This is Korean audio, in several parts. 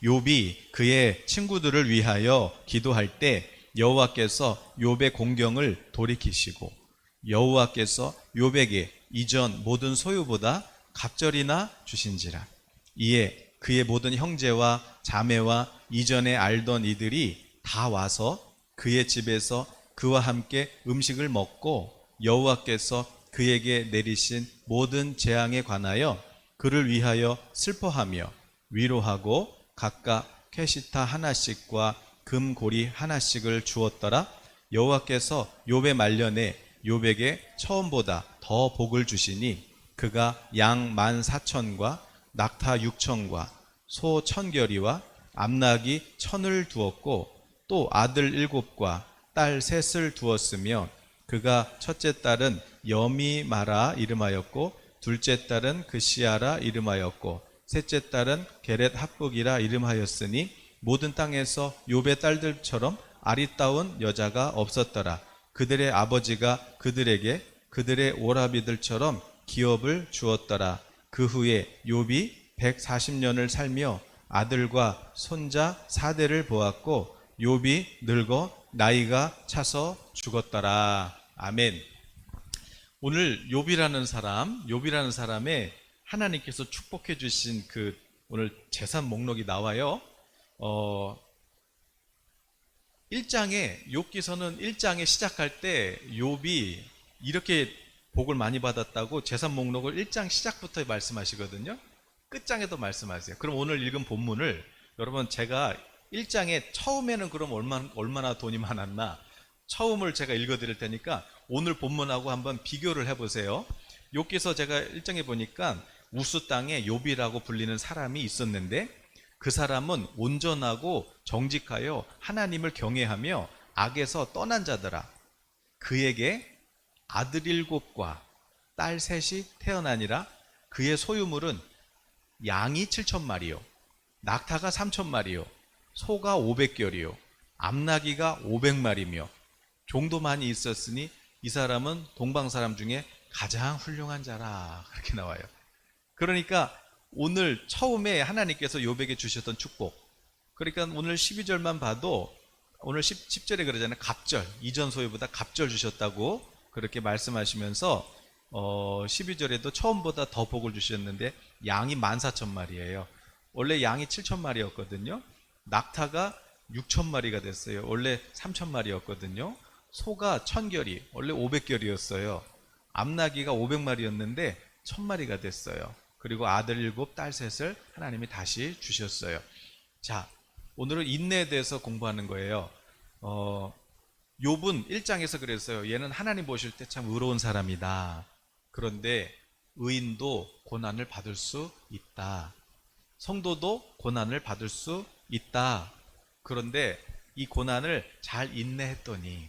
욥이 그의 친구들을 위하여 기도할 때 여호와께서 욥의 공경을 돌이키시고 여호와께서 욥에게 이전 모든 소유보다 갑절이나 주신지라. 이에 그의 모든 형제와 자매와 이전에 알던 이들이 다 와서 그의 집에서 그와 함께 음식을 먹고 여호와께서 그에게 내리신 모든 재앙에 관하여 그를 위하여 슬퍼하며 위로하고 각각 캐시타 하나씩과 금고리 하나씩을 주었더라. 여호와께서 욥의 말년에 욥에게 처음보다 더 복을 주시니 그가 양 14,000과 낙타 6,000과 소 1,000결이와 암나기 1,000을 두었고 또 아들 7과 딸 3을 두었으며 그가 첫째 딸은 여미마라 이름하였고 둘째 딸은 그시아라 이름하였고 셋째 딸은 게렛 합북이라 이름하였으니 모든 땅에서 욥의 딸들처럼 아리따운 여자가 없었더라. 그들의 아버지가 그들에게 그들의 오라비들처럼 기업을 주었더라. 그 후에 욥이 140년을 살며 아들과 손자 4대를 보았고 욥이 늙어 나이가 차서 죽었더라. 아멘. 오늘 욥이라는 사람의 하나님께서 축복해 주신 그 오늘 재산 목록이 나와요. 1장에 욥기서는 1장에 시작할 때 욥이 이렇게 복을 많이 받았다고 재산 목록을 1장 시작부터 말씀하시거든요. 끝장에도 말씀하세요. 그럼 오늘 읽은 본문을 여러분 제가 1장에 처음에는 그럼 얼마나 돈이 많았나 처음을 제가 읽어드릴 테니까 오늘 본문하고 한번 비교를 해보세요. 욥기서 제가 1장에 보니까 우스 땅에 욥이라고 불리는 사람이 있었는데 그 사람은 온전하고 정직하여 하나님을 경외하며 악에서 떠난 자더라. 그에게 아들 7과 딸 3이 태어나니라. 그의 소유물은 양이 7,000마리요 낙타가 3,000마리요 소가 500결이요 암나기가 500마리며 종도 많이 있었으니 이 사람은 동방 사람 중에 가장 훌륭한 자라. 그렇게 나와요. 그러니까 오늘 처음에 하나님께서 욥에게 주셨던 축복, 그러니까 오늘 12절만 봐도 오늘 10절에 그러잖아요. 갑절, 이전 소유보다 갑절 주셨다고 그렇게 말씀하시면서 12절에도 처음보다 더 복을 주셨는데 양이 14,000마리예요. 원래 양이 7,000마리였거든요. 낙타가 6,000마리가 됐어요. 원래 3,000마리였거든요. 소가 1,000결이, 원래 500결이었어요. 암나기가 500마리였는데 1,000마리가 됐어요. 그리고 아들 7, 딸 3을 하나님이 다시 주셨어요. 자, 오늘은 인내에 대해서 공부하는 거예요. 욥은 1장에서 그랬어요. 얘는 하나님 보실 때 참 의로운 사람이다. 그런데 의인도 고난을 받을 수 있다. 성도도 고난을 받을 수 있다. 그런데 이 고난을 잘 인내했더니,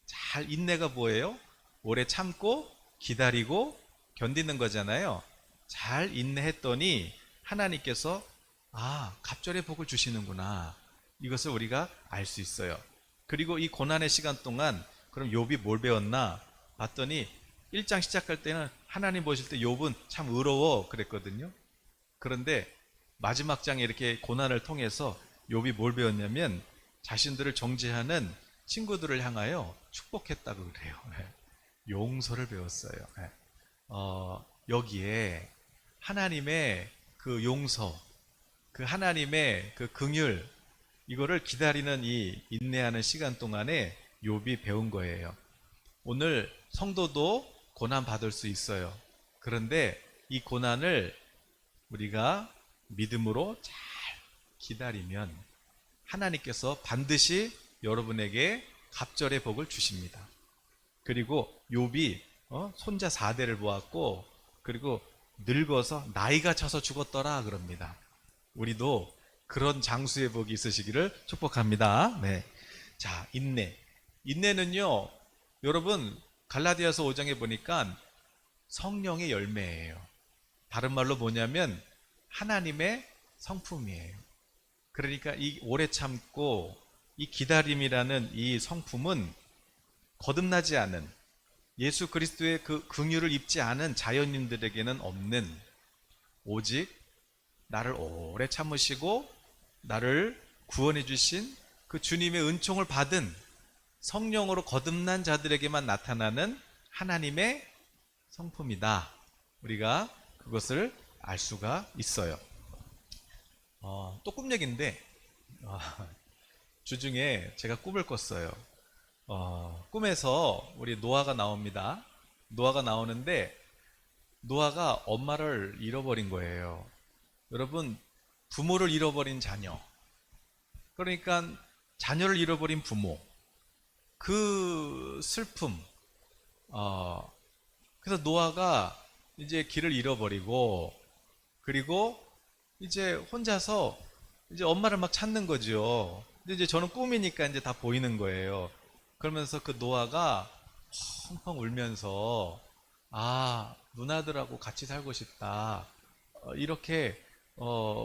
잘 인내가 뭐예요? 오래 참고 기다리고 견디는 거잖아요. 잘 인내했더니 하나님께서 갑절의 복을 주시는구나. 이것을 우리가 알 수 있어요. 그리고 이 고난의 시간 동안 그럼 욥이 뭘 배웠나 봤더니 1장 시작할 때는 하나님 보실 때 욥은 참 의로워 그랬거든요. 그런데 마지막 장에 이렇게 고난을 통해서 욥이 뭘 배웠냐면 자신들을 정죄하는 친구들을 향하여 축복했다고 그래요. 용서를 배웠어요. 여기에 하나님의 그 용서, 그 하나님의 그 긍휼, 이거를 기다리는 이 인내하는 시간 동안에 욥이 배운 거예요. 오늘 성도도 고난 받을 수 있어요. 그런데 이 고난을 우리가 믿음으로 잘 기다리면 하나님께서 반드시 여러분에게 갑절의 복을 주십니다. 그리고 욥이 손자 4대를 보았고 그리고 늙어서 나이가 차서 죽었더라 그럽니다. 우리도 그런 장수의 복이 있으시기를 축복합니다. 네. 자, 인내. 인내는요, 여러분 갈라디아서 5장에 보니까 성령의 열매예요. 다른 말로 뭐냐면 하나님의 성품이에요. 그러니까 이 오래 참고 이 기다림이라는 이 성품은 거듭나지 않은, 예수 그리스도의 그 긍휼을 입지 않은 자연인들에게는 없는, 오직 나를 오래 참으시고 나를 구원해 주신 그 주님의 은총을 받은 성령으로 거듭난 자들에게만 나타나는 하나님의 성품이다. 우리가 그것을 알 수가 있어요. 또 꿈 얘기인데, 주중에 제가 꿈을 꿨어요. 꿈에서 우리 노아가 나옵니다. 노아가 나오는데 노아가 엄마를 잃어버린 거예요. 여러분, 부모를 잃어버린 자녀, 그러니까 자녀를 잃어버린 부모, 그 슬픔. 그래서 노아가 이제 길을 잃어버리고, 그리고 이제 혼자서 이제 엄마를 막 찾는 거죠. 근데 이제 저는 꿈이니까 이제 다 보이는 거예요. 그러면서 그 노아가 펑펑 울면서, 누나들하고 같이 살고 싶다, 이렇게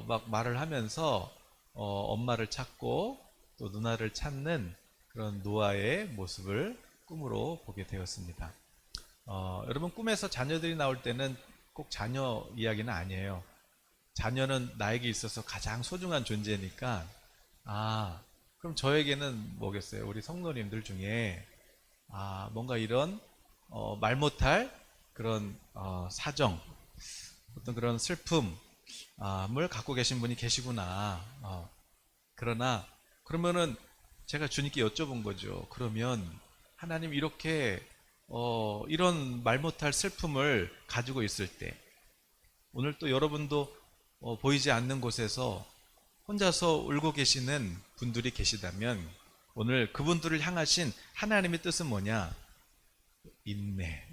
막 말을 하면서 엄마를 찾고 또 누나를 찾는 그런 노아의 모습을 꿈으로 보게 되었습니다. 여러분, 꿈에서 자녀들이 나올 때는 꼭 자녀 이야기는 아니에요. 자녀는 나에게 있어서 가장 소중한 존재니까, 그럼 저에게는 뭐겠어요? 우리 성도님들 중에 뭔가 이런 말 못할 그런 사정, 어떤 그런 슬픔을 갖고 계신 분이 계시구나. 그러면은 제가 주님께 여쭤본 거죠. 그러면 하나님, 이렇게 이런 말 못할 슬픔을 가지고 있을 때, 오늘 또 여러분도 보이지 않는 곳에서 혼자서 울고 계시는 분들이 계시다면, 오늘 그분들을 향하신 하나님의 뜻은 뭐냐? 인내.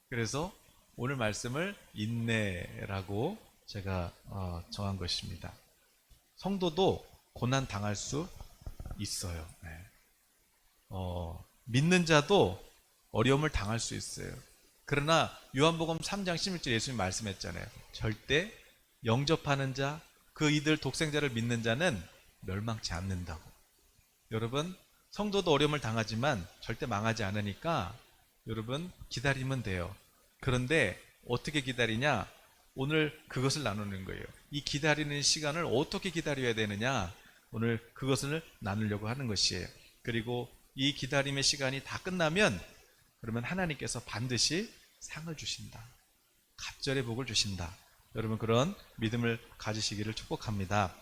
그래서 오늘 말씀을 인내라고 제가 정한 것입니다. 성도도 고난 당할 수 있어요. 믿는 자도 어려움을 당할 수 있어요. 그러나 요한복음 3장 16절 예수님 말씀했잖아요. 절대 영접하는 자, 그 이들 독생자를 믿는 자는 멸망치 않는다고. 여러분, 성도도 어려움을 당하지만 절대 망하지 않으니까 여러분 기다리면 돼요. 그런데 어떻게 기다리냐? 오늘 그것을 나누는 거예요. 이 기다리는 시간을 어떻게 기다려야 되느냐? 오늘 그것을 나누려고 하는 것이에요. 그리고 이 기다림의 시간이 다 끝나면, 그러면 하나님께서 반드시 상을 주신다. 갑절의 복을 주신다. 여러분, 그런 믿음을 가지시기를 축복합니다.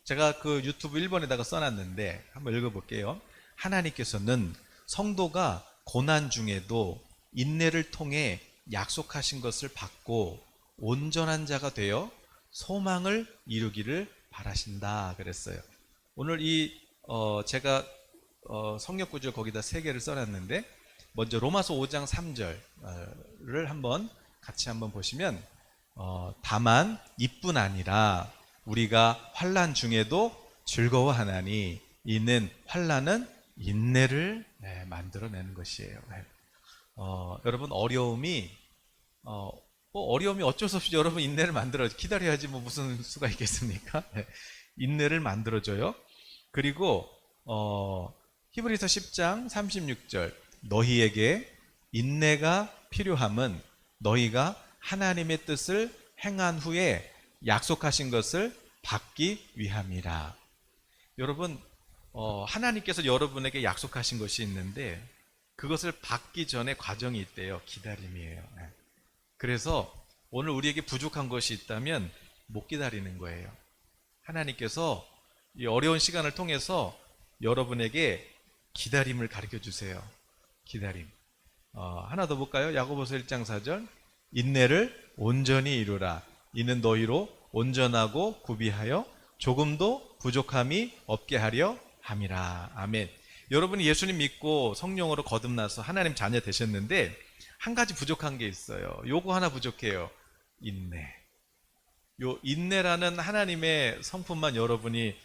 제가 그 유튜브 1번에다가 써놨는데 한번 읽어볼게요. 하나님께서는 성도가 고난 중에도 인내를 통해 약속하신 것을 받고 온전한 자가 되어 소망을 이루기를 바라신다 그랬어요. 오늘 제가 성역 구절 거기다 3개를 써놨는데, 먼저 로마서 5장 3절을 같이 한번 보시면, 다만 이뿐 아니라 우리가 환난 중에도 즐거워하나니 이는 환난은 인내를 만들어내는 것이에요. 여러분, 어려움이 어쩔 수 없이 여러분 인내를 기다려야지 뭐 무슨 수가 있겠습니까? 인내를 만들어줘요. 그리고 히브리서 10장 36절, 너희에게 인내가 필요함은 너희가 하나님의 뜻을 행한 후에 약속하신 것을 받기 위함이라. 여러분, 하나님께서 여러분에게 약속하신 것이 있는데 그것을 받기 전에 과정이 있대요. 기다림이에요. 그래서 오늘 우리에게 부족한 것이 있다면 못 기다리는 거예요. 하나님께서 이 어려운 시간을 통해서 여러분에게 기다림을 가르쳐 주세요. 기다림. 하나 더 볼까요? 야고보서 1장 4절, 인내를 온전히 이루라. 이는 너희로 온전하고 구비하여 조금도 부족함이 없게 하려 함이라. 아멘. 여러분이 예수님 믿고 성령으로 거듭나서 하나님 자녀 되셨는데 한 가지 부족한 게 있어요. 요거 하나 부족해요. 인내. 요 인내라는 하나님의 성품만 여러분이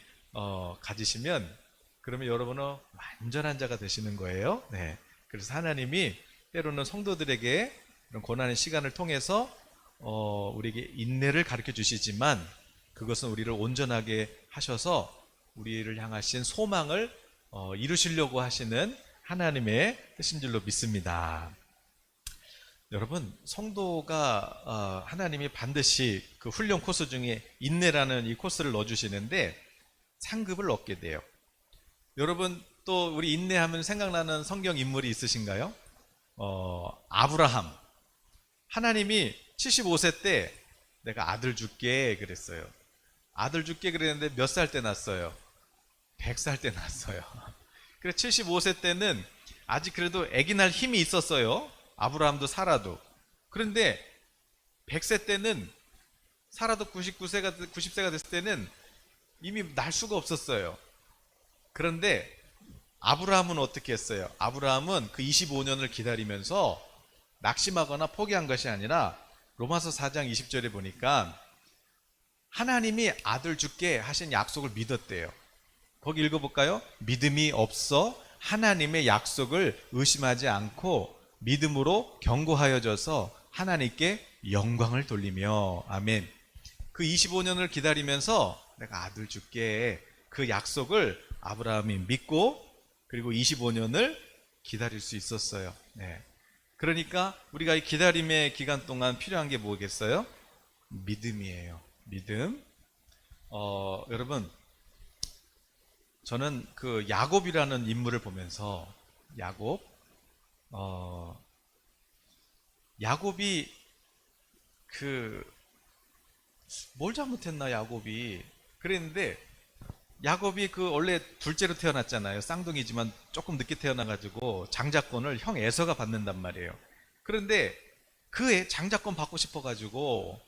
가지시면, 그러면 여러분은 완전한 자가 되시는 거예요. 그래서 하나님이 때로는 성도들에게 이런 고난의 시간을 통해서 우리에게 인내를 가르쳐 주시지만, 그것은 우리를 온전하게 하셔서 우리를 향하신 소망을 이루시려고 하시는 하나님의 뜻인 줄로 믿습니다. 여러분, 성도가 하나님이 반드시 그 훈련 코스 중에 인내라는 이 코스를 넣어주시는데 상급을 얻게 돼요. 여러분, 또 우리 인내하면 생각나는 성경 인물이 있으신가요? 아브라함. 하나님이 75세 때 내가 아들 줄게 그랬어요. 아들 줄게 그랬는데 몇 살 때 낳았어요? 100살 때 낳았어요. 그래서 75세 때는 아직 그래도 아기 날 힘이 있었어요. 아브라함도 사라도. 그런데 100세 때는 사라도 90세가 됐을 때는 이미 날 수가 없었어요. 그런데 아브라함은 어떻게 했어요? 아브라함은 그 25년을 기다리면서 낙심하거나 포기한 것이 아니라 로마서 4장 20절에 보니까 하나님이 아들 줄게 하신 약속을 믿었대요. 거기 읽어볼까요? 믿음이 없어 하나님의 약속을 의심하지 않고 믿음으로 견고하여져서 하나님께 영광을 돌리며. 아멘. 그 25년을 기다리면서 내가 아들 줄게 그 약속을 아브라함이 믿고 그리고 25년을 기다릴 수 있었어요. 네. 그러니까 우리가 이 기다림의 기간 동안 필요한 게 뭐겠어요? 믿음이에요. 믿음. 여러분, 저는 그 야곱이라는 인물을 보면서 야곱이 뭘 잘못했나 야곱이 그랬는데 야곱이 원래 둘째로 태어났잖아요. 쌍둥이지만 조금 늦게 태어나가지고 장자권을 형 에서가 받는단 말이에요. 그런데 그 장자권 받고 싶어가지고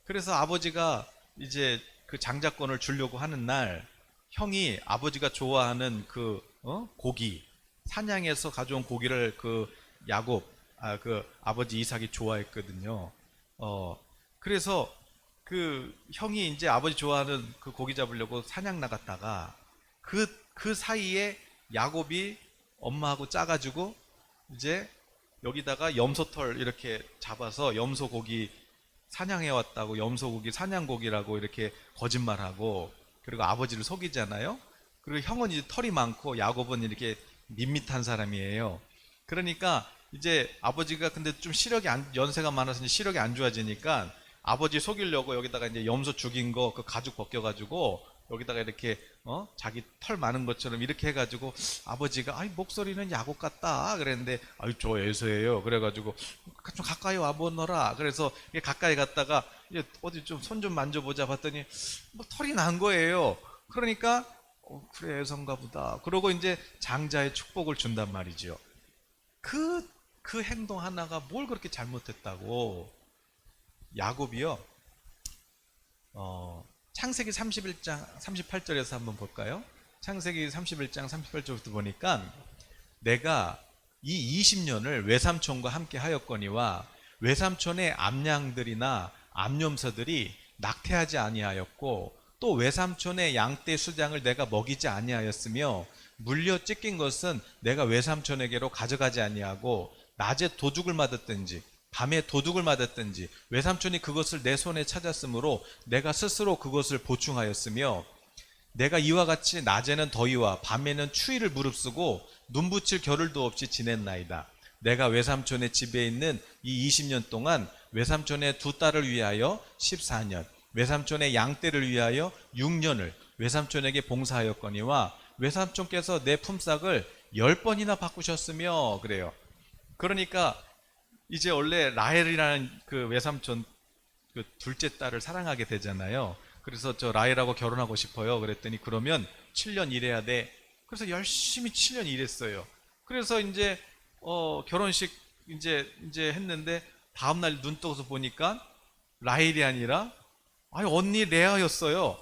그래서 아버지가 이제 그 장자권을 주려고 하는 날 형이 아버지가 좋아하는 고기 사냥해서 가져온 고기를 그 아버지 이삭이 좋아했거든요. 그래서 그 형이 이제 아버지 좋아하는 그 고기 잡으려고 사냥 나갔다가 그 사이에 야곱이 엄마하고 짜가지고 이제 여기다가 염소털 이렇게 잡아서 염소고기 사냥해왔다고 염소고기 사냥고기라고 이렇게 거짓말하고 그리고 아버지를 속이잖아요. 그리고 형은 이제 털이 많고 야곱은 이렇게 밋밋한 사람이에요. 그러니까 이제 아버지가 근데 좀 연세가 많아서 시력이 안 좋아지니까 아버지 속이려고 여기다가 이제 염소 죽인 거 그 가죽 벗겨가지고 여기다가 이렇게 자기 털 많은 것처럼 이렇게 해가지고 아버지가 아이 목소리는 야곱 같다 그랬는데 아이 저 에서예요. 그래가지고 좀 가까이 와보너라. 그래서 가까이 갔다가 어디 좀 손 좀 만져보자 봤더니 뭐 털이 난 거예요. 그러니까 그래 에서인가 보다. 그러고 이제 장자의 축복을 준단 말이죠. 그 행동 하나가 뭘 그렇게 잘못했다고. 야곱이요. 창세기 31장 38절에서 한번 볼까요? 창세기 31장 38절부터 보니까 내가 이 20년을 외삼촌과 함께 하였거니와 외삼촌의 암양들이나 암염소들이 낙태하지 아니하였고 또 외삼촌의 양떼 수장을 내가 먹이지 아니하였으며 물려 찢긴 것은 내가 외삼촌에게로 가져가지 아니하고 낮에 도둑을 맞았든지 밤에 도둑을 맞았든지 외삼촌이 그것을 내 손에 찾았으므로 내가 스스로 그것을 보충하였으며 내가 이와 같이 낮에는 더위와 밤에는 추위를 무릅쓰고 눈붙일 겨를도 없이 지냈나이다. 내가 외삼촌의 집에 있는 이 20년 동안 외삼촌의 두 딸을 위하여 14년 외삼촌의 양떼를 위하여 6년을 외삼촌에게 봉사하였거니와 외삼촌께서 내 품삯을 10번이나 바꾸셨으며. 그래요. 그러니까 이제 원래 라헬이라는 그 외삼촌 그 둘째 딸을 사랑하게 되잖아요. 그래서 저 라헬하고 결혼하고 싶어요. 그랬더니 그러면 7년 일해야 돼. 그래서 열심히 7년 일했어요. 그래서 이제 결혼식 이제 했는데 다음날 눈 떠서 보니까 라헬이 아니라 언니 레아였어요.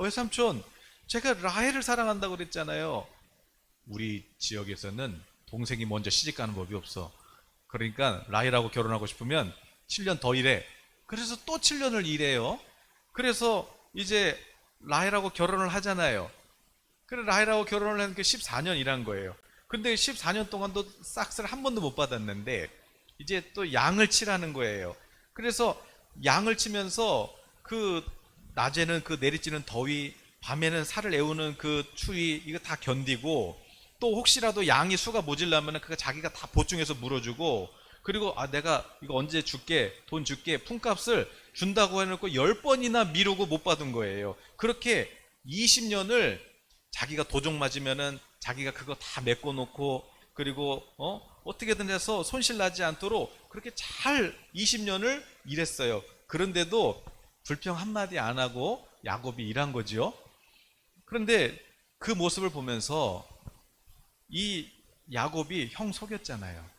외삼촌 제가 라헬을 사랑한다고 그랬잖아요. 우리 지역에서는 동생이 먼저 시집가는 법이 없어. 그러니까 라헬하고 결혼하고 싶으면 7년 더 일해. 그래서 또 7년을 일해요. 그래서 이제 라헬하고 결혼을 하잖아요. 그래 라헬하고 결혼을 하는 게 14년 일한 거예요. 근데 14년 동안도 싹스를 한 번도 못 받았는데 이제 또 양을 치라는 거예요. 그래서 양을 치면서 그 낮에는 그 내리쬐는 더위, 밤에는 살을 애우는 그 추위 이거 다 견디고 또 혹시라도 양이 수가 모질라면 그거 자기가 다 보충해서 물어주고 그리고 내가 이거 언제 줄게, 돈 줄게, 품값을 준다고 해놓고 10번이나 미루고 못 받은 거예요. 그렇게 20년을 자기가 도둑 맞으면은 자기가 그거 다 메꿔 놓고, 그리고 어떻게든 해서 손실 나지 않도록 그렇게 잘 20년을 일했어요. 그런데도 불평 한마디 안 하고 야곱이 일한 거지요. 그런데 그 모습을 보면서 이 야곱이 형 속였잖아요.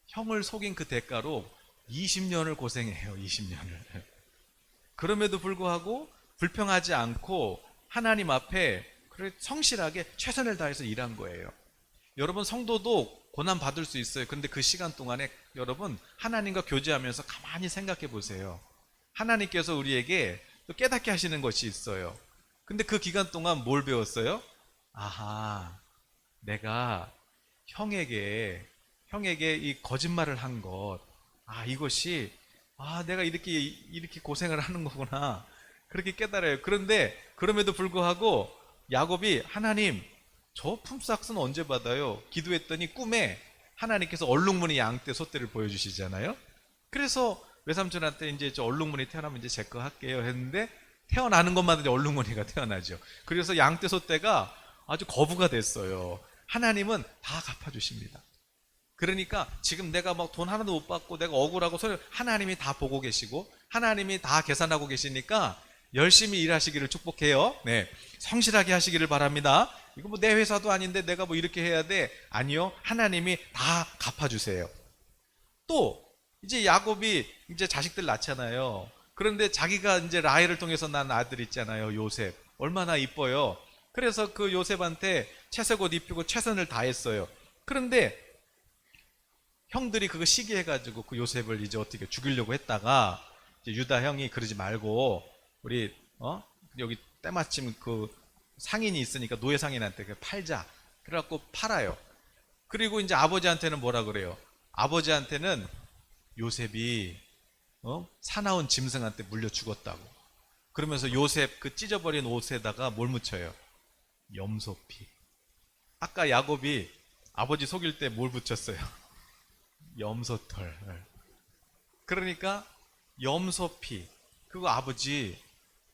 형을 속인 그 대가로 20년을 고생해요. 20년을. 그럼에도 불구하고 불평하지 않고 하나님 앞에 성실하게 최선을 다해서 일한 거예요. 여러분, 성도도 고난 받을 수 있어요. 그런데 그 시간 동안에 여러분 하나님과 교제하면서 가만히 생각해 보세요. 하나님께서 우리에게 또 깨닫게 하시는 것이 있어요. 근데 그 기간 동안 뭘 배웠어요? 아하, 내가 형에게 이 거짓말을 한 것, 이것이 내가 이렇게 고생을 하는 거구나, 그렇게 깨달아요. 그런데 그럼에도 불구하고 야곱이 하나님, 저 품삯은 언제 받아요? 기도했더니 꿈에 하나님께서 얼룩무늬 양떼 소떼를 보여주시잖아요. 그래서 외삼촌한테 이제 저 얼룩무늬 태어나면 이제 제 거 할게요 했는데, 태어나는 것마다 이제 얼룩무늬가 태어나죠. 그래서 양떼 소떼가 아주 거부가 됐어요. 하나님은 다 갚아주십니다. 그러니까 지금 내가 막 돈 하나도 못 받고 내가 억울하고 소리, 하나님이 다 보고 계시고 하나님이 다 계산하고 계시니까 열심히 일하시기를 축복해요. 네, 성실하게 하시기를 바랍니다. 이거 뭐 내 회사도 아닌데 내가 뭐 이렇게 해야 돼? 아니요, 하나님이 다 갚아주세요. 또 이제 야곱이 이제 자식들 낳잖아요. 그런데 자기가 이제 라헬을 통해서 난 아들 있잖아요, 요셉. 얼마나 이뻐요. 그래서 그 요셉한테 채색 옷 입히고 최선을 다했어요. 그런데 형들이 그거 시기해가지고 그 요셉을 이제 어떻게 죽이려고 했다가, 이제 유다 형이 그러지 말고 우리 여기 때마침 그 상인이 있으니까 노예 상인한테 팔자. 그래갖고 팔아요. 그리고 이제 아버지한테는 뭐라 그래요? 아버지한테는 요셉이 사나운 짐승한테 물려 죽었다고. 그러면서 요셉 그 찢어버린 옷에다가 뭘 묻혀요? 염소피. 아까 야곱이 아버지 속일 때 뭘 붙였어요? 염소털. 그러니까 염소피. 그거 아버지,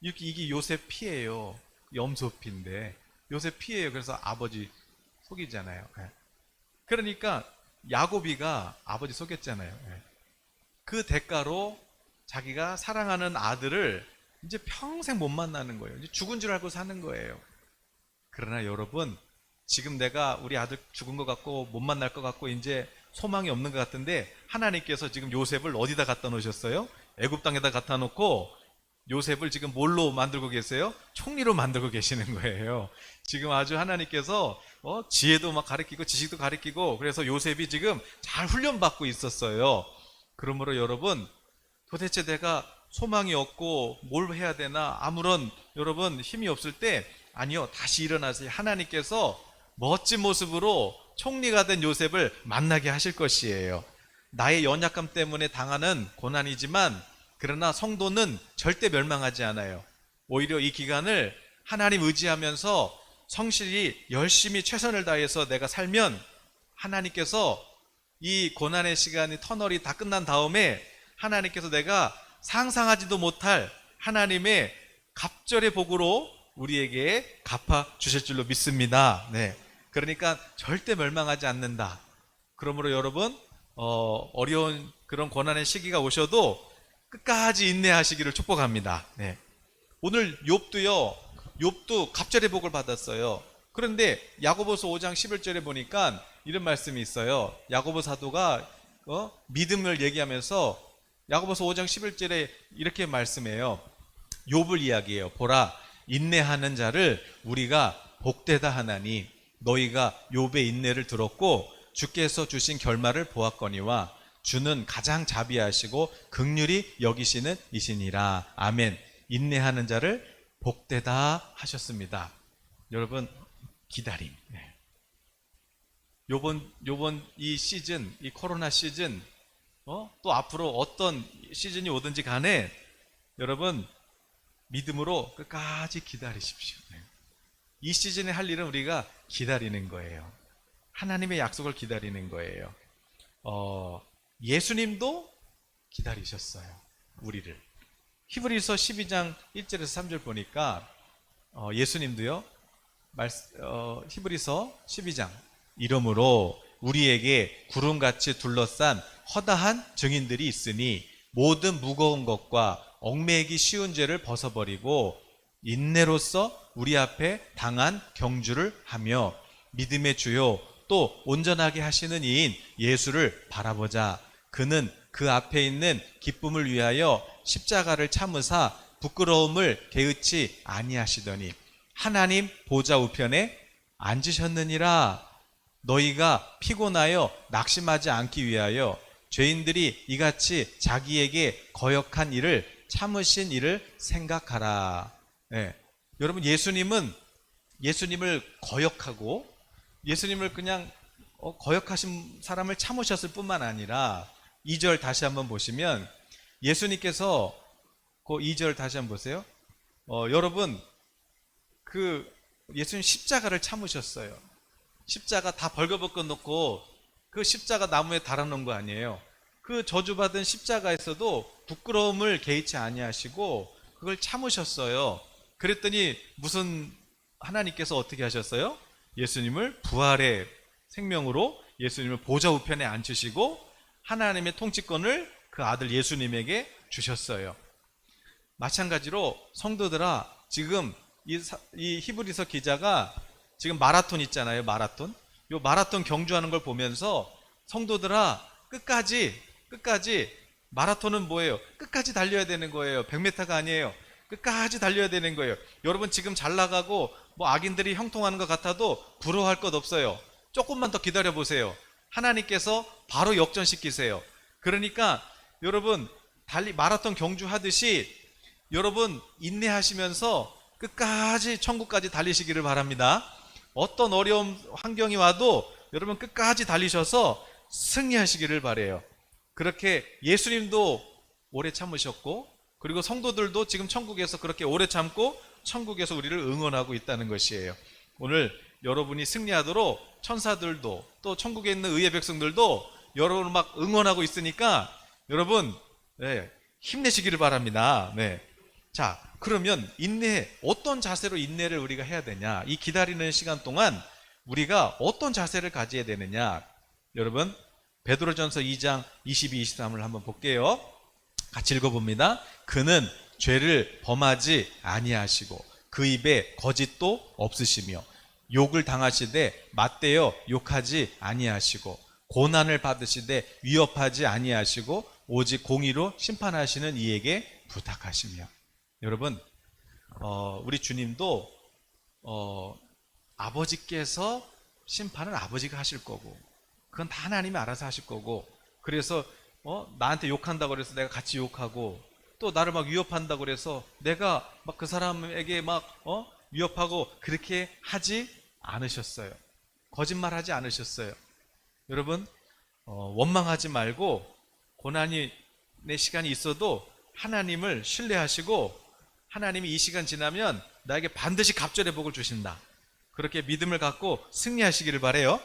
이게 요셉 피예요. 염소피인데 요셉 피예요. 그래서 아버지 속이잖아요. 그러니까 야곱이가 아버지 속였잖아요. 그 대가로 자기가 사랑하는 아들을 이제 평생 못 만나는 거예요. 이제 죽은 줄 알고 사는 거예요. 그러나 여러분, 지금 내가 우리 아들 죽은 것 같고 못 만날 것 같고 이제 소망이 없는 것 같은데, 하나님께서 지금 요셉을 어디다 갖다 놓으셨어요? 애굽 땅에다 갖다 놓고 요셉을 지금 뭘로 만들고 계세요? 총리로 만들고 계시는 거예요. 지금 아주 하나님께서 지혜도 막 가르치고 지식도 가르치고, 그래서 요셉이 지금 잘 훈련받고 있었어요. 그러므로 여러분, 도대체 내가 소망이 없고 뭘 해야 되나, 아무런 여러분 힘이 없을 때, 아니요, 다시 일어나세요. 하나님께서 멋진 모습으로 총리가 된 요셉을 만나게 하실 것이에요. 나의 연약함 때문에 당하는 고난이지만, 그러나 성도는 절대 멸망하지 않아요. 오히려 이 기간을 하나님 의지하면서 성실히 열심히 최선을 다해서 내가 살면, 하나님께서 이 고난의 시간이, 터널이 다 끝난 다음에 하나님께서 내가 상상하지도 못할 하나님의 갑절의 복으로 우리에게 갚아 주실 줄로 믿습니다. 네. 그러니까 절대 멸망하지 않는다. 그러므로 여러분, 어려운 그런 고난의 시기가 오셔도 끝까지 인내하시기를 축복합니다. 네. 오늘 욥도 갑절의 복을 받았어요. 그런데 야고보서 5장 11절에 보니까 이런 말씀이 있어요. 야고보 사도가 믿음을 얘기하면서 야고보서 5장 11절에 이렇게 말씀해요. 욥을 이야기해요. 보라, 인내하는 자를 우리가 복되다 하나니 너희가 욥의 인내를 들었고 주께서 주신 결말을 보았거니와 주는 가장 자비하시고 긍휼히 여기시는 이시니라. 아멘. 인내하는 자를 복되다 하셨습니다. 여러분, 기다림. 요번 이 시즌, 이 코로나 시즌, 또 앞으로 어떤 시즌이 오든지 간에 여러분, 믿음으로 끝까지 기다리십시오. 이 시즌에 할 일은 우리가 기다리는 거예요. 하나님의 약속을 기다리는 거예요. 예수님도 기다리셨어요. 우리를. 히브리서 12장 1절에서 3절 보니까 예수님도요. 히브리서 12장 이러므로 우리에게 구름같이 둘러싼 허다한 증인들이 있으니 모든 무거운 것과 얽매이기 쉬운 죄를 벗어버리고 인내로써 우리 앞에 당한 경주를 하며 믿음의 주요 또 온전하게 하시는 이인 예수를 바라보자. 그는 그 앞에 있는 기쁨을 위하여 십자가를 참으사 부끄러움을 개의치 아니하시더니 하나님 보좌 우편에 앉으셨느니라. 너희가 피곤하여 낙심하지 않기 위하여 죄인들이 이같이 자기에게 거역한 일을 참으신 일을 생각하라. 네. 여러분, 예수님을 거역하고 예수님을 그냥 거역하신 사람을 참으셨을 뿐만 아니라 2절 다시 한번 보시면 예수님께서 그 2절 다시 한번 보세요. 여러분, 예수님 십자가를 참으셨어요. 십자가 다 벌거벗겨 놓고 그 십자가 나무에 달아놓은 거 아니에요. 그 저주받은 십자가에서도 부끄러움을 개의치 아니하시고 그걸 참으셨어요. 그랬더니 무슨 하나님께서 어떻게 하셨어요? 예수님을 부활의 생명으로 예수님을 보좌 우편에 앉히시고 하나님의 통치권을 그 아들 예수님에게 주셨어요. 마찬가지로 성도들아, 지금 이 히브리서 기자가 지금 마라톤 있잖아요. 마라톤. 요 마라톤 경주하는 걸 보면서 성도들아, 끝까지 마라톤은 뭐예요? 끝까지 달려야 되는 거예요. 100m가 아니에요. 끝까지 달려야 되는 거예요. 여러분, 지금 잘 나가고 뭐 악인들이 형통하는 것 같아도 부러워할 것 없어요. 조금만 더 기다려 보세요. 하나님께서 바로 역전시키세요. 그러니까 여러분, 마라톤 경주하듯이 여러분 인내하시면서 끝까지 천국까지 달리시기를 바랍니다. 어떤 어려운 환경이 와도 여러분 끝까지 달리셔서 승리하시기를 바라요. 그렇게 예수님도 오래 참으셨고, 그리고 성도들도 지금 천국에서 그렇게 오래 참고 천국에서 우리를 응원하고 있다는 것이에요. 오늘 여러분이 승리하도록 천사들도 또 천국에 있는 의의 백성들도 여러분을 막 응원하고 있으니까 여러분, 힘내시기를 바랍니다. 자, 그러면 어떤 자세로 인내를 우리가 해야 되냐? 이 기다리는 시간 동안 우리가 어떤 자세를 가져야 되느냐? 여러분, 베드로전서 2장 22, 23을 한번 볼게요. 같이 읽어봅니다. 그는 죄를 범하지 아니하시고 그 입에 거짓도 없으시며 욕을 당하시되 맞대어 욕하지 아니하시고 고난을 받으시되 위협하지 아니하시고 오직 공의로 심판하시는 이에게 부탁하시며. 여러분, 우리 주님도 아버지께서 심판은 아버지가 하실 거고 그건 다 하나님이 알아서 하실 거고, 그래서 나한테 욕한다고 그래서 내가 같이 욕하고 또 나를 막 위협한다고 그래서 내가 막 그 사람에게 막 위협하고 그렇게 하지 않으셨어요. 거짓말하지 않으셨어요. 여러분, 원망하지 말고 고난의 시간이 있어도 하나님을 신뢰하시고 하나님이 이 시간 지나면 나에게 반드시 갑절의 복을 주신다. 그렇게 믿음을 갖고 승리하시기를 바라요.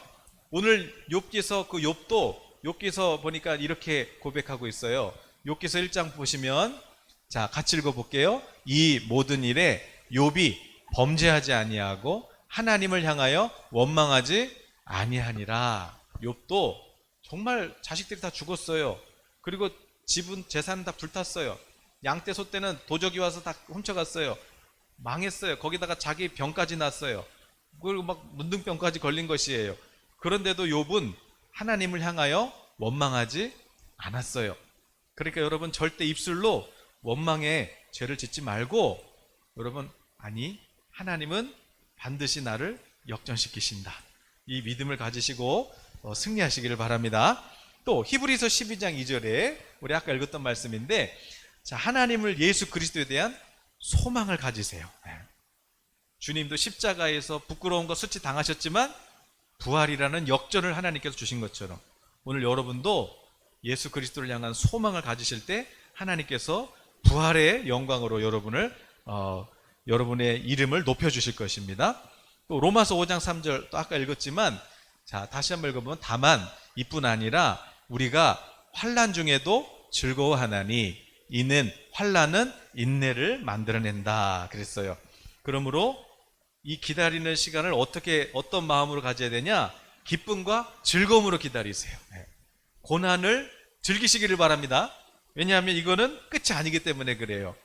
오늘 욥기서 그 욥기서 보니까 이렇게 고백하고 있어요. 욥기서 1장 보시면, 자, 같이 읽어볼게요. 이 모든 일에 욥이 범죄하지 아니하고 하나님을 향하여 원망하지 아니하니라. 욥도 정말 자식들이 다 죽었어요. 그리고 집은 재산 다 불탔어요. 양떼 소떼는 도적이 와서 다 훔쳐갔어요. 망했어요. 거기다가 자기 병까지 났어요. 그리고 막 문둥병까지 걸린 것이에요. 그런데도 욥은 하나님을 향하여 원망하지 않았어요. 그러니까 여러분, 절대 입술로 원망의 죄를 짓지 말고 여러분, 아니, 하나님은 반드시 나를 역전시키신다. 이 믿음을 가지시고 승리하시기를 바랍니다. 또 히브리서 12장 2절에 우리 아까 읽었던 말씀인데, 자, 하나님을 예수 그리스도에 대한 소망을 가지세요. 주님도 십자가에서 부끄러운 거 수치 당하셨지만 부활이라는 역전을 하나님께서 주신 것처럼 오늘 여러분도 예수 그리스도를 향한 소망을 가지실 때 하나님께서 부활의 영광으로 여러분의 이름을 높여주실 것입니다. 또 로마서 5장 3절 또 아까 읽었지만, 자, 다시 한번 읽어보면, 다만 이뿐 아니라 우리가 환난 중에도 즐거워하나니 이는 환난은 인내를 만들어낸다 그랬어요. 그러므로 이 기다리는 시간을 어떤 마음으로 가져야 되냐? 기쁨과 즐거움으로 기다리세요. 고난을 즐기시기를 바랍니다. 왜냐하면 이거는 끝이 아니기 때문에 그래요.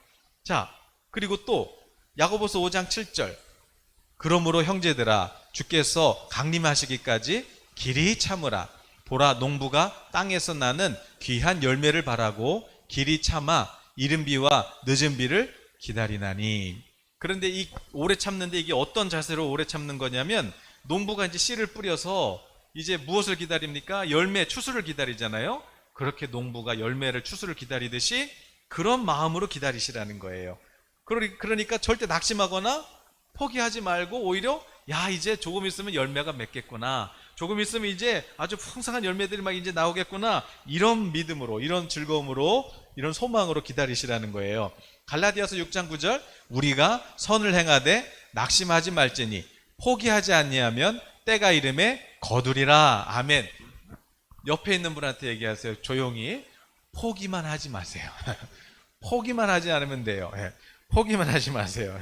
자, 그리고 또 야고보서 5장 7절, 그러므로 형제들아 주께서 강림하시기까지 길이 참으라. 보라, 농부가 땅에서 나는 귀한 열매를 바라고 길이 참아 이른 비와 늦은 비를 기다리나니. 그런데 이 오래 참는데 이게 어떤 자세로 오래 참는 거냐면, 농부가 이제 씨를 뿌려서 이제 무엇을 기다립니까? 열매, 추수를 기다리잖아요. 그렇게 농부가 열매를, 추수를 기다리듯이 그런 마음으로 기다리시라는 거예요. 그러니까 절대 낙심하거나 포기하지 말고 오히려 야, 이제 조금 있으면 열매가 맺겠구나, 조금 있으면 이제 아주 풍성한 열매들이 막 이제 나오겠구나, 이런 믿음으로, 이런 즐거움으로, 이런 소망으로 기다리시라는 거예요. 갈라디아서 6장 9절, 우리가 선을 행하되 낙심하지 말지니 포기하지 아니하면 때가 이름에 거두리라. 아멘. 옆에 있는 분한테 얘기하세요. 조용히. 포기만 하지 마세요. 포기만 하지 않으면 돼요. 포기만 하지 마세요.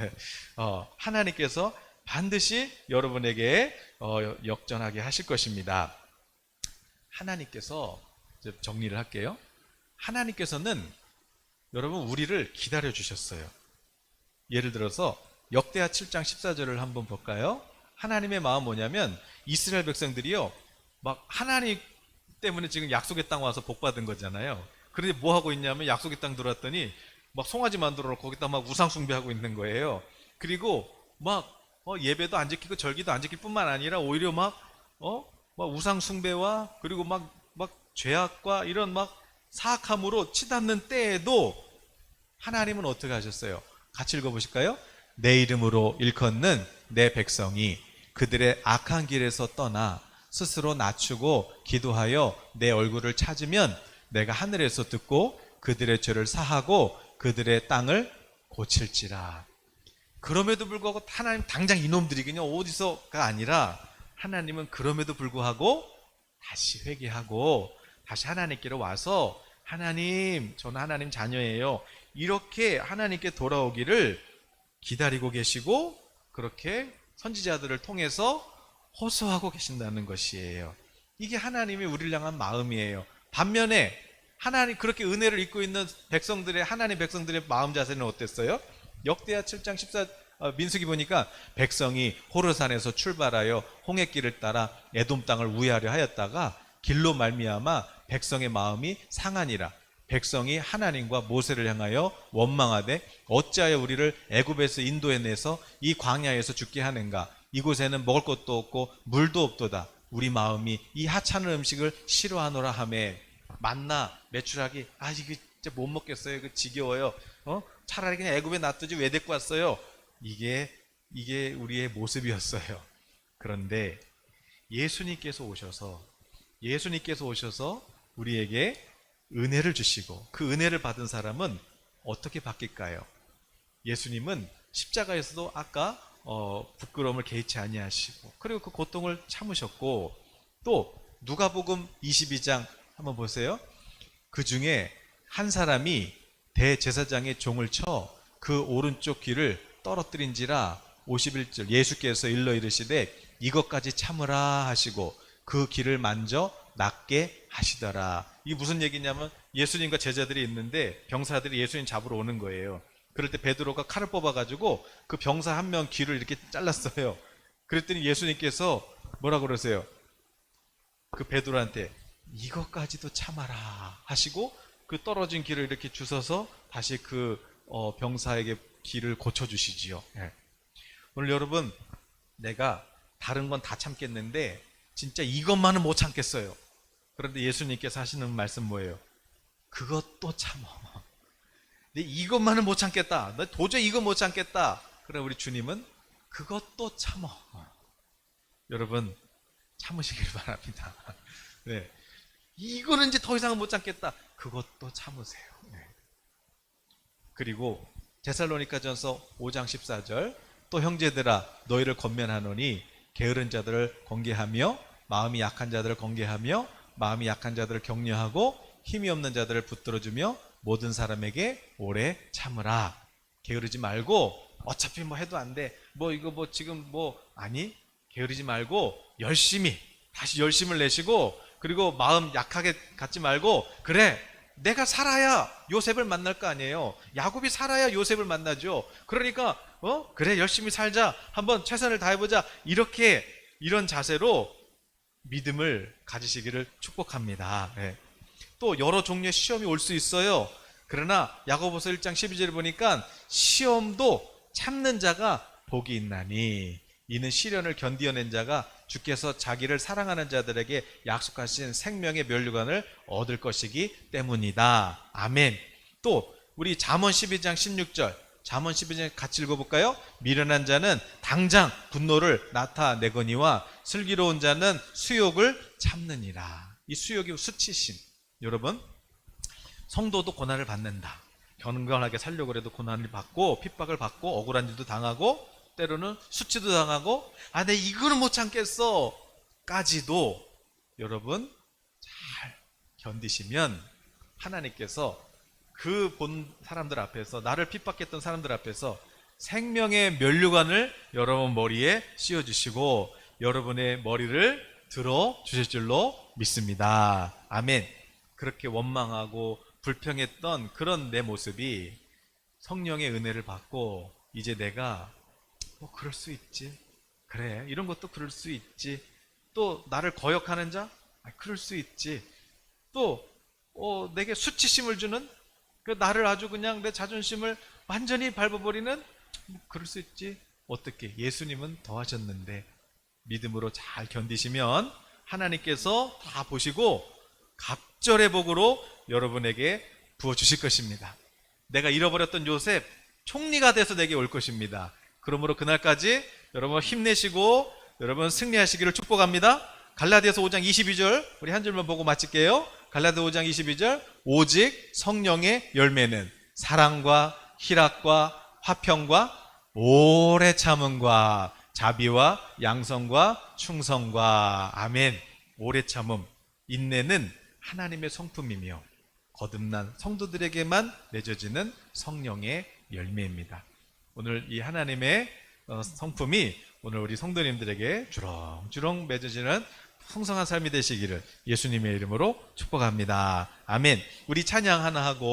하나님께서 반드시 여러분에게 역전하게 하실 것입니다. 하나님께서, 정리를 할게요. 하나님께서는 여러분 우리를 기다려 주셨어요. 예를 들어서 역대하 7장 14절을 한번 볼까요? 하나님의 마음 뭐냐면, 이스라엘 백성들이요, 막 하나님 때문에 지금 약속의 땅 와서 복 받은 거잖아요. 그런데 뭐 하고 있냐면, 약속의 땅 들어왔더니 막 송아지 만들어 놓고 거기다 막 우상 숭배하고 있는 거예요. 그리고 막 예배도 안 지키고 절기도 안 지킬 뿐만 아니라 오히려 막 우상 숭배와 그리고 막 죄악과 이런 막 사악함으로 치닫는 때에도 하나님은 어떻게 하셨어요? 같이 읽어보실까요? 내 이름으로 일컫는 내 백성이 그들의 악한 길에서 떠나 스스로 낮추고 기도하여 내 얼굴을 찾으면 내가 하늘에서 듣고 그들의 죄를 사하고 그들의 땅을 고칠지라. 그럼에도 불구하고 하나님 당장 이놈들이 그냥 어디서가 아니라, 하나님은 그럼에도 불구하고 다시 회개하고 다시 하나님께로 와서, 하나님, 저는 하나님 자녀예요, 이렇게 하나님께 돌아오기를 기다리고 계시고, 그렇게 선지자들을 통해서 호소하고 계신다는 것이에요. 이게 하나님이 우리를 향한 마음이에요. 반면에 하나님, 그렇게 은혜를 입고 있는 백성들의, 하나님 백성들의 마음 자세는 어땠어요? 역대하 7장 14, 민수기 보니까 백성이 호르산에서 출발하여 홍해길을 따라 에돔 땅을 우회하려 하였다가 길로 말미암아 백성의 마음이 상하니라. 백성이 하나님과 모세를 향하여 원망하되 어찌하여 우리를 애굽에서 인도해 내서 이 광야에서 죽게 하는가? 이곳에는 먹을 것도 없고 물도 없도다. 우리 마음이 이 하찮은 음식을 싫어하노라 하매. 만나, 메추라기, 이거 진짜 못 먹겠어요. 이거 지겨워요. 차라리 그냥 애굽에 놔두지 왜 데리고 왔어요? 이게 우리의 모습이었어요. 그런데 예수님께서 오셔서 우리에게 은혜를 주시고, 그 은혜를 받은 사람은 어떻게 바뀔까요? 예수님은 십자가에서도 아까 부끄러움을 개의치 아니하시고, 그리고 그 고통을 참으셨고, 또 누가복음 22장 한번 보세요. 그 중에 한 사람이 대제사장의 종을 쳐 그 오른쪽 귀를 떨어뜨린지라. 51절, 예수께서 일러 이르시되 이것까지 참으라 하시고 그 귀를 만져 낫게 하시더라. 이게 무슨 얘기냐면, 예수님과 제자들이 있는데 병사들이 예수님 잡으러 오는 거예요. 그럴 때 베드로가 칼을 뽑아가지고 그 병사 한 명 귀를 이렇게 잘랐어요. 그랬더니 예수님께서 뭐라고 그러세요? 그 베드로한테 이것까지도 참아라 하시고 그 떨어진 귀를 이렇게 주셔서 다시 그 병사에게 귀를 고쳐주시지요. 오늘 여러분, 내가 다른 건 다 참겠는데 진짜 이것만은 못 참겠어요. 그런데 예수님께서 하시는 말씀 뭐예요? 그것도 참어. 근데 이것만은 못 참겠다, 나 도저히 이거 못 참겠다. 그럼 우리 주님은 그것도 참어. 여러분, 참으시길 바랍니다. 네. 이거는 이제 더 이상은 못 참겠다, 그것도 참으세요. 네. 그리고 데살로니가전서 5장 14절, 또 형제들아 너희를 권면하노니 게으른 자들을 권계하며 마음이 약한 자들을 권계하며 마음이 약한 자들을 격려하고 힘이 없는 자들을 붙들어주며 모든 사람에게 오래 참으라. 게으르지 말고 어차피 뭐 해도 안 돼. 뭐 이거 뭐 지금 뭐 아니 게으르지 말고 열심히 다시 열심을 내시고 그리고 마음 약하게 갖지 말고 그래 내가 살아야 요셉을 만날 거 아니에요. 야곱이 살아야 요셉을 만나죠. 그러니까 그래 열심히 살자. 한번 최선을 다해보자. 이렇게 이런 자세로 믿음을 가지시기를 축복합니다. 예. 또 여러 종류의 시험이 올 수 있어요. 그러나 야고보서 1장 12절을 보니까 시험도 참는 자가 복이 있나니 이는 시련을 견디어낸 자가 주께서 자기를 사랑하는 자들에게 약속하신 생명의 면류관을 얻을 것이기 때문이다. 아멘. 또 우리 잠언 12장 16절 잠언 12장 같이 읽어볼까요? 미련한 자는 당장 분노를 나타내거니와 슬기로운 자는 수욕을 참느니라. 이 수욕이 수치심. 여러분 성도도 고난을 받는다. 경건하게 살려고 해도 고난을 받고 핍박을 받고 억울한 일도 당하고 때로는 수치도 당하고 내 이거는 못 참겠어 까지도 여러분 잘 견디시면 하나님께서 그 본 사람들 앞에서 나를 핍박했던 사람들 앞에서 생명의 면류관을 여러분 머리에 씌워주시고 여러분의 머리를 들어주실 줄로 믿습니다. 아멘. 그렇게 원망하고 불평했던 그런 내 모습이 성령의 은혜를 받고 이제 내가 그럴 수 있지. 그래 이런 것도 그럴 수 있지. 또 나를 거역하는 자 그럴 수 있지. 또 내게 수치심을 주는 나를 아주 그냥 내 자존심을 완전히 밟아버리는 그럴 수 있지. 어떻게 예수님은 더 하셨는데 믿음으로 잘 견디시면 하나님께서 다 보시고 갑절의 복으로 여러분에게 부어주실 것입니다. 내가 잃어버렸던 요셉 총리가 돼서 내게 올 것입니다. 그러므로 그날까지 여러분 힘내시고 여러분 승리하시기를 축복합니다. 갈라디아서 5장 22절 우리 한 줄만 보고 마칠게요. 갈라디아 5장 22절 오직 성령의 열매는 사랑과 희락과 화평과 오래 참음과 자비와 양성과 충성과 아멘. 오래 참음 인내는 하나님의 성품이며 거듭난 성도들에게만 맺어지는 성령의 열매입니다. 오늘 이 하나님의 성품이 오늘 우리 성도님들에게 주렁주렁 맺어지는 풍성한 삶이 되시기를 예수님의 이름으로 축복합니다. 아멘. 우리 찬양 하나 하고